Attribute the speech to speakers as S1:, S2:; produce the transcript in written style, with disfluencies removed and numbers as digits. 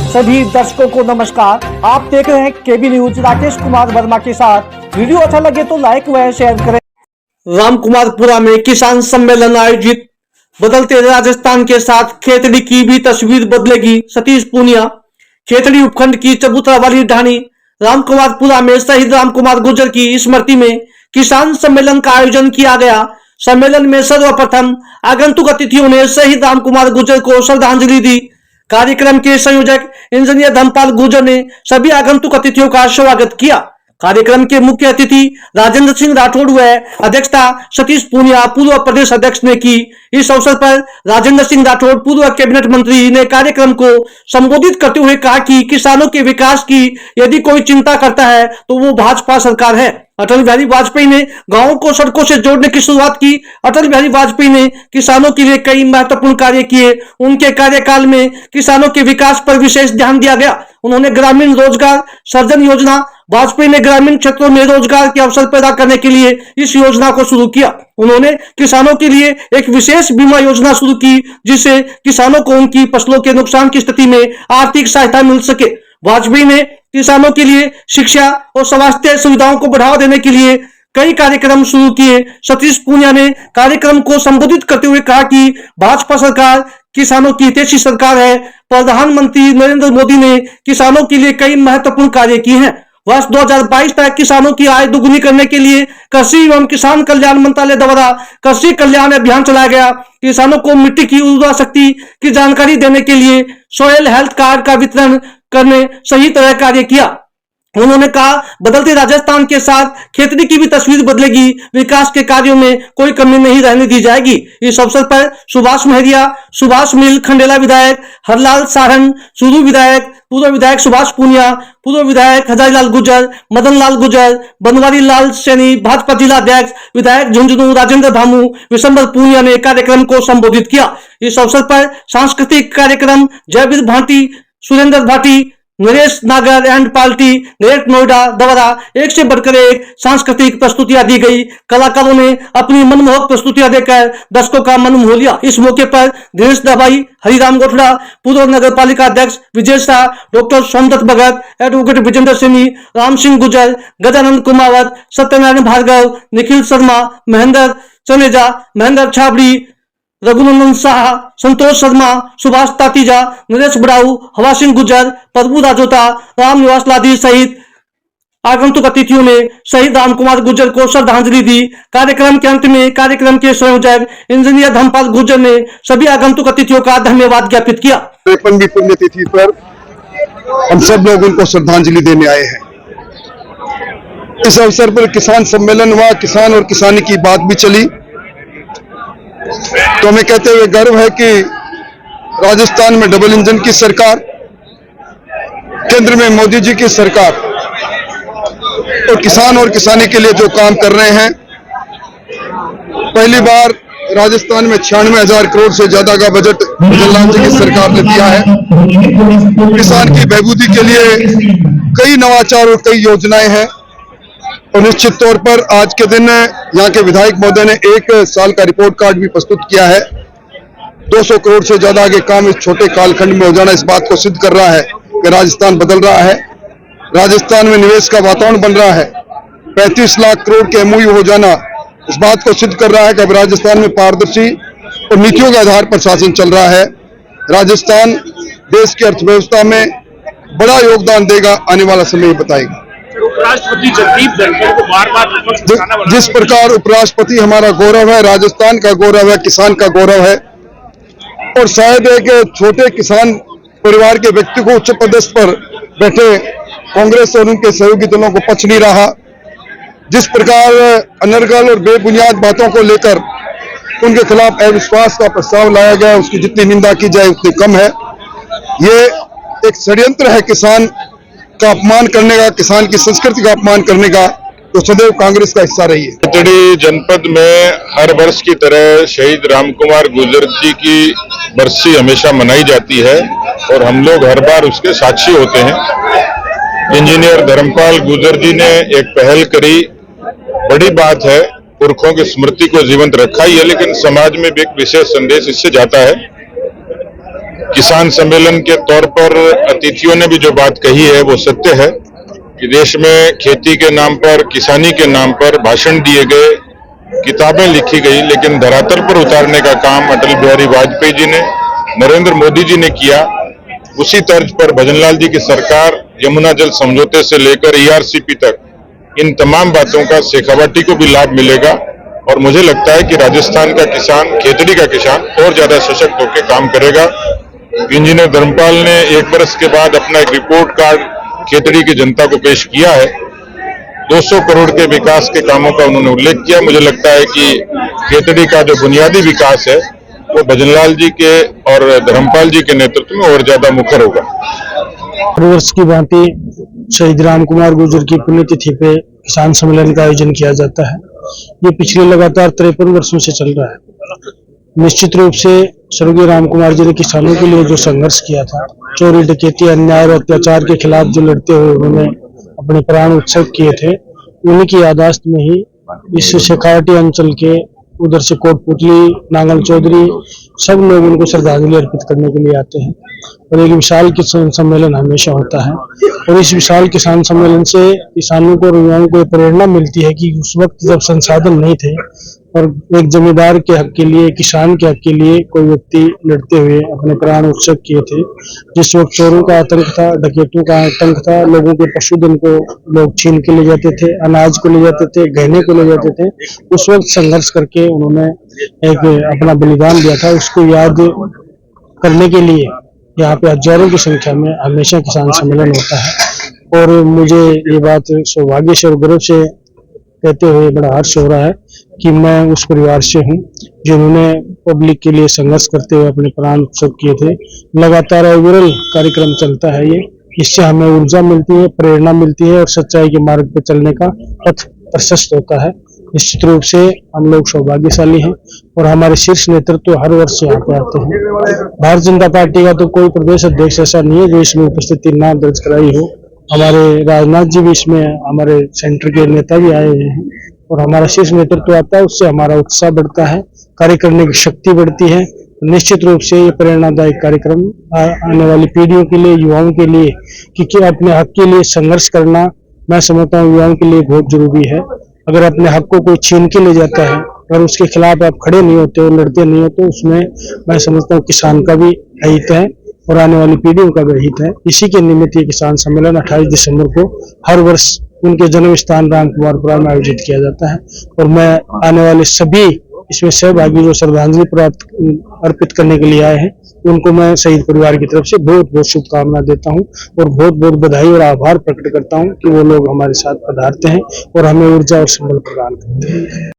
S1: सभी दर्शकों को नमस्कार। आप देख रहे हैं केबी न्यूज। राकेश कुमार वर्मा के साथ। वीडियो अच्छा लगे तो लाइक व शेयर करें। रामकुमारपुरा में किसान सम्मेलन आयोजित। बदलते राजस्थान के साथ खेतड़ी की भी तस्वीर बदलेगी। सतीश पूनिया। खेतड़ी उपखंड की चबूतरा वाली ढाणी रामकुमारपुरा में शहीद रामकुमार गुर्जर की स्मृति में किसान सम्मेलन का आयोजन किया गया। सम्मेलन में सर्वप्रथम आगंतुक अतिथियों ने शहीद रामकुमार गुर्जर को श्रद्धांजलि दी। कार्यक्रम के संयोजक इंजीनियर धर्मपाल गुर्जर ने सभी आगंतुक अतिथियों का स्वागत किया। कार्यक्रम के मुख्य अतिथि राजेंद्र सिंह राठौड़ व अध्यक्षता सतीश पूनिया पूर्व प्रदेश अध्यक्ष ने की। इस अवसर पर राजेंद्र सिंह राठौड़ पूर्व कैबिनेट मंत्री ने कार्यक्रम को संबोधित करते हुए कहा कि किसानों के विकास की यदि कोई चिंता करता है तो वो भाजपा सरकार है। अटल बिहारी वाजपेयी ने गांवों को सड़कों से जोड़ने की शुरुआत की। अटल बिहारी वाजपेयी ने किसानों के लिए कई महत्वपूर्ण कार्य किए। उनके कार्यकाल में किसानों के विकास पर विशेष ध्यान दिया गया। उन्होंने ग्रामीण रोजगार सृजन योजना, वाजपेयी ने ग्रामीण क्षेत्रों में रोजगार के अवसर पैदा करने के लिए इस योजना को शुरू किया। उन्होंने किसानों के लिए एक विशेष बीमा योजना शुरू की जिससे किसानों को उनकी फसलों के नुकसान की स्थिति में आर्थिक सहायता मिल सके। वाजपेयी ने किसानों के लिए शिक्षा और स्वास्थ्य सुविधाओं को बढ़ावा देने के लिए कई कार्यक्रम शुरू किए। सतीश पूनिया ने कार्यक्रम को संबोधित करते हुए कहा कि भाजपा सरकार किसानों की हितैषी सरकार है। प्रधानमंत्री नरेंद्र मोदी ने किसानों के लिए कई महत्वपूर्ण कार्य किए हैं। वर्ष 2022 तक किसानों की आय दोगुनी करने के लिए कृषि एवं किसान कल्याण मंत्रालय द्वारा कृषि कल्याण अभियान चलाया गया। किसानों को मिट्टी की उर्वरा शक्ति की जानकारी देने के लिए सॉयल हेल्थ कार्ड का वितरण करने सही तरह कार्य किया। उन्होंने कहा बदलते राजस्थान के साथ खेतड़ी की भी तस्वीर बदलेगी। विकास के कार्यों में कोई कमी नहीं रहने दी जाएगी। इस अवसर पर सुभाष महरिया, सुभाष मिल, खंडेला विधायक हरलाल सारंग, चूरू विधायक, पूर्व विधायक सुभाष पूनिया, पूर्व विधायक हजारीलाल गुर्जर, मदन लाल गुर्जर, बनवारी लाल सैनी, भाजपा जिला अध्यक्ष विधायक झुंझुनू राजेंद्र भामू, विशंबर पूनिया ने कार्यक्रम को संबोधित किया। इस अवसर पर सांस्कृतिक कार्यक्रम जयवीर भाटी, सुरेंद्र भाटी, नरेश नागर एंड पार्टी ग्रेट नोएडा द्वारा एक से बढ़कर एक सांस्कृतिक प्रस्तुतियां दी गई। कलाकारों ने अपनी मनमोहक प्रस्तुतियां देकर दर्शकों का मन मोह लिया। इस मौके पर दिनेश दबाई, हरिराम गोठड़ा, पूर्व नगर पालिका अध्यक्ष विजय शाह, डॉक्टर सोमदत्त भगत, एडवोकेट विजेंद्र सिंह, राम सिंह गुर्जर, गजानंद कुमावत, सत्यनारायण भार्गव, निखिल शर्मा, महेंद्र चनेजा, महेंद्र छाबड़ी, रघुनंदन शाह, संतोष शर्मा, सुभाष तातीजा, नरेश बड़ाऊ, हवा सिंह गुर्जर, प्रभु राजोता, राम निवास लादी सहित आगंतुक अतिथियों ने शहीद रामकुमार गुर्जर को श्रद्धांजलि दी। कार्यक्रम के अंत में कार्यक्रम के संयोजक इंजीनियर धर्मपाल गुर्जर ने सभी आगंतुक अतिथियों का धन्यवाद ज्ञापित किया।
S2: पुण्यतिथि पर हम सब लोग उनको श्रद्धांजलि देने आए हैं। इस अवसर पर किसान सम्मेलन हुआ, किसान और किसानी की बात भी चली। तो हमें कहते हुए गर्व है कि राजस्थान में डबल इंजन की सरकार, केंद्र में मोदी जी की सरकार और किसान और किसानी के लिए जो काम कर रहे हैं, पहली बार राजस्थान में 96,000 करोड़ से ज्यादा का बजट जयललिता जी की सरकार ने दिया है। किसान की बहबूदी के लिए कई नवाचार और कई योजनाएं हैं और निश्चित तौर पर आज के दिन यहाँ के विधायक महोदय ने 1 साल का रिपोर्ट कार्ड भी प्रस्तुत किया है। 200 करोड़ से ज्यादा के काम इस छोटे कालखंड में हो जाना इस बात को सिद्ध कर रहा है कि राजस्थान बदल रहा है। राजस्थान में निवेश का वातावरण बन रहा है। 35 लाख करोड़ के MOU हो जाना इस बात को सिद्ध कर रहा है कि अब राजस्थान में पारदर्शी और नीतियों के आधार पर शासन चल रहा है। राजस्थान देश की अर्थव्यवस्था में बड़ा योगदान देगा, आने वाला समय बताएगा।
S3: उपराष्ट्रपति जगदीप धनखड़ को बार-बार
S2: जिस प्रकार उपराष्ट्रपति हमारा गौरव है, राजस्थान का गौरव है, किसान का गौरव है और शायद एक छोटे किसान परिवार के व्यक्ति को उच्च पदस्थ पर बैठे कांग्रेस और उनके सहयोगी दलों को पच नहीं रहा। जिस प्रकार अनर्गल और बेबुनियाद बातों को लेकर उनके खिलाफ अविश्वास का प्रस्ताव लाया गया, उसकी जितनी निंदा की जाए उतनी कम है। ये एक षड्यंत्र है किसान का अपमान करने का, किसान की संस्कृति का अपमान करने का, तो सदैव कांग्रेस का हिस्सा रही है।
S4: खेतड़ी जनपद में हर वर्ष की तरह शहीद रामकुमार गुर्जर जी की बरसी हमेशा मनाई जाती है और हम लोग हर बार उसके साक्षी होते हैं। इंजीनियर धर्मपाल गुर्जर जी ने एक पहल करी, बड़ी बात है, पुरखों की स्मृति को जीवंत रखा ही है, लेकिन समाज में भी एक विशेष संदेश इससे जाता है किसान सम्मेलन के तौर पर अतिथियों ने भी जो बात कही है वो सत्य है कि देश में खेती के नाम पर, किसानी के नाम पर भाषण दिए गए, किताबें लिखी गई, लेकिन धरातल पर उतारने का काम अटल बिहारी वाजपेयी जी ने, नरेंद्र मोदी जी ने किया। उसी तर्ज पर भजनलाल जी की सरकार यमुना जल समझौते से लेकर ERCP तक इन तमाम बातों का शेखावाटी को भी लाभ मिलेगा और मुझे लगता है कि राजस्थान का किसान, खेतड़ी का किसान और ज्यादा सशक्त होकर काम करेगा। इंजीनियर धर्मपाल ने 1 वर्ष के बाद अपना एक रिपोर्ट कार्ड खेतड़ी की जनता को पेश किया है। 200 करोड़ के विकास के कामों का उन्होंने उल्लेख किया। मुझे लगता है कि खेतड़ी का जो बुनियादी विकास है वो भजनलाल जी के और धर्मपाल जी के नेतृत्व में और ज्यादा मुखर होगा।
S5: हर वर्ष की भांति शहीद राम कुमार गुर्जर की पुण्यतिथि पे किसान सम्मेलन का आयोजन किया जाता है। ये पिछले लगातार 53 वर्षों से चल रहा है। निश्चित रूप से स्वर्गीय राम कुमार जी ने किसानों के लिए जो संघर्ष किया था, चोरी डकैती अन्याय और अत्याचार के खिलाफ जो लड़ते हुए उन्होंने अपने प्राण उत्सर्ग किए थे, उन्हीं की याददाश्त में ही इस शेखावाटी अंचल के उधर से कोटपुतली, नांगल चौधरी सब लोग उनको श्रद्धांजलि अर्पित करने के लिए आते हैं और एक विशाल किसान सम्मेलन हमेशा होता है। और इस विशाल किसान सम्मेलन से किसानों को और युवाओं को प्रेरणा मिलती है कि उस वक्त जब संसाधन नहीं थे और एक जमींदार के हक के लिए, किसान के हक के लिए कोई व्यक्ति लड़ते हुए अपने प्राण उत्सर्ग किए थे। जिस वक्त चोरों का आतंक था, डकैतों का आतंक था, लोगों के पशुधन को लोग छीन के ले जाते थे, अनाज को ले जाते थे, गहने को ले जाते थे, उस वक्त संघर्ष करके उन्होंने एक अपना बलिदान दिया था। उसको याद करने के लिए यहाँ पे हजारों की संख्या में हमेशा किसान सम्मेलन होता है। और मुझे ये बात सौभाग्य से और गर्व से कहते हुए बड़ा हर्ष हो रहा है कि मैं उस परिवार से हूँ जिन्होंने पब्लिक के लिए संघर्ष करते हुए अपने प्राण उत्सर्ग किए थे। लगातार अविरल कार्यक्रम चलता है ये, इससे हमें ऊर्जा मिलती है, प्रेरणा मिलती है और सच्चाई के मार्ग पर चलने का पथ प्रशस्त होता है। निश्चित रूप से हम लोग सौभाग्यशाली हैं और हमारे शीर्ष नेतृत्व हर वर्ष यहाँ पे आते हैं। भारतीय जनता पार्टी का तो कोई प्रदेश अध्यक्ष ऐसा नहीं है जो इसमें उपस्थिति ना दर्ज कराई हो। हमारे राजनाथ जी भी इसमें, हमारे सेंटर के नेता भी आए हुए हैं और हमारा शीर्ष नेतृत्व आता है, उससे हमारा उत्साह बढ़ता है, कार्य करने की शक्ति बढ़ती है। निश्चित रूप से ये प्रेरणादायक कार्यक्रम आने वाली पीढ़ियों के लिए, युवाओं के लिए, क्योंकि अपने हक के लिए संघर्ष करना मैं समझता हूँ युवाओं के लिए बहुत जरूरी है। अगर अपने हक को कोई छीन के ले जाता है और उसके खिलाफ आप खड़े नहीं होते हो, लड़ते नहीं होते, उसमें मैं समझता हूँ किसान का भी हित है और आने वाली पीढ़ियों का भी हित है। इसी के निमित्त ये किसान सम्मेलन 28 दिसंबर को हर वर्ष उनके जन्म स्थान रामकुमारपुरा में आयोजित किया जाता है। और मैं आने वाले सभी इसमें सहभागी जो श्रद्धांजलि प्राप्त अर्पित करने के लिए आए हैं, उनको मैं शहीद परिवार की तरफ से बहुत बहुत शुभकामना देता हूं और बहुत बहुत बधाई और आभार प्रकट करता हूं कि वो लोग हमारे साथ पधारते हैं और हमें ऊर्जा और संबल प्रदान करते हैं।